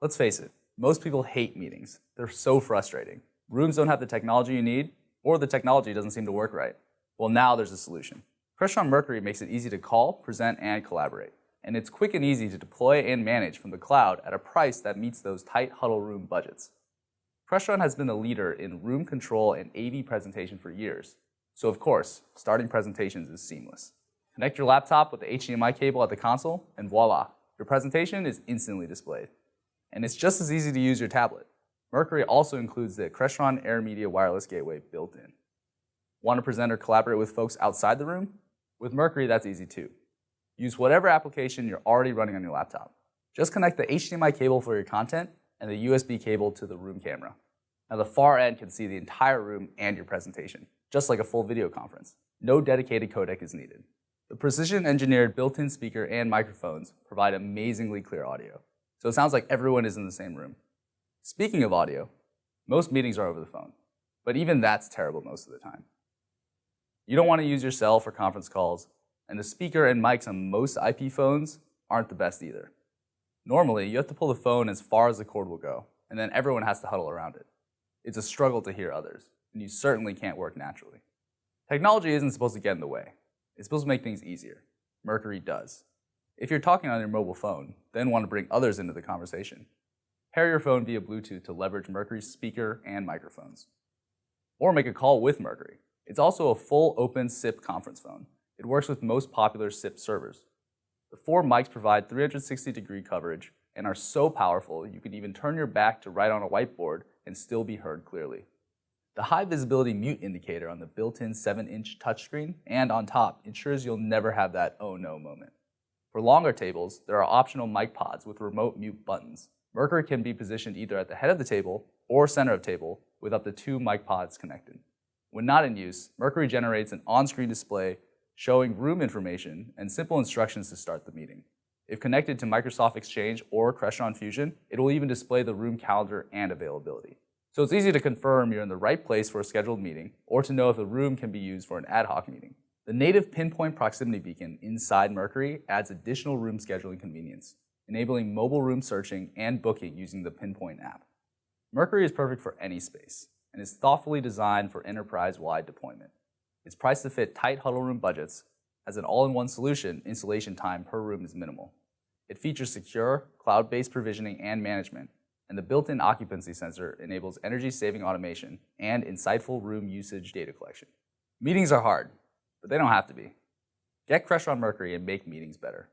Let's face it, most people hate meetings. They're so frustrating. Rooms don't have the technology you need, or the technology doesn't seem to work right. Well, now there's a solution. Crestron Mercury makes it easy to call, present, and collaborate. And it's quick and easy to deploy and manage from the cloud at a price that meets those tight huddle room budgets. Crestron has been the leader in room control and AV presentation for years. So of course, starting presentations is seamless. Connect your laptop with the HDMI cable at the console, and voila, your presentation is instantly displayed. And it's just as easy to use your tablet. Mercury also includes the Crestron AirMedia wireless gateway built in. Want to present or collaborate with folks outside the room? With Mercury, that's easy too. Use whatever application you're already running on your laptop. Just connect the HDMI cable for your content and the USB cable to the room camera. Now the far end can see the entire room and your presentation, just like a full video conference. No dedicated codec is needed. The precision-engineered built-in speaker and microphones provide amazingly clear audio, so it sounds like everyone is in the same room. Speaking of audio, most meetings are over the phone, but even that's terrible most of the time. You don't want to use your cell for conference calls, and the speaker and mics on most IP phones aren't the best either. Normally, you have to pull the phone as far as the cord will go, and then everyone has to huddle around it. It's a struggle to hear others, and you certainly can't work naturally. Technology isn't supposed to get in the way. It's supposed to make things easier. Mercury does. If you're talking on your mobile phone, then want to bring others into the conversation, pair your phone via Bluetooth to leverage Mercury's speaker and microphones. Or make a call with Mercury. It's also a full open SIP conference phone. It works with most popular SIP servers. The 4 mics provide 360-degree coverage and are so powerful you can even turn your back to write on a whiteboard and still be heard clearly. The high visibility mute indicator on the built-in 7-inch touchscreen and on top ensures you'll never have that oh no moment. For longer tables, there are optional mic pods with remote mute buttons. Mercury can be positioned either at the head of the table or center of table with up to 2 mic pods connected. When not in use, Mercury generates an on-screen display showing room information and simple instructions to start the meeting. If connected to Microsoft Exchange or Crestron Fusion, it will even display the room calendar and availability. So it's easy to confirm you're in the right place for a scheduled meeting or to know if the room can be used for an ad hoc meeting. The native pinpoint proximity beacon inside Mercury adds additional room scheduling convenience, enabling mobile room searching and booking using the Pinpoint app. Mercury is perfect for any space and is thoughtfully designed for enterprise-wide deployment. It's priced to fit tight huddle room budgets. As an all-in-one solution, installation time per room is minimal. It features secure, cloud-based provisioning and management, and the built-in occupancy sensor enables energy-saving automation and insightful room usage data collection. Meetings are hard, but they don't have to be. Get Crestron Mercury and make meetings better.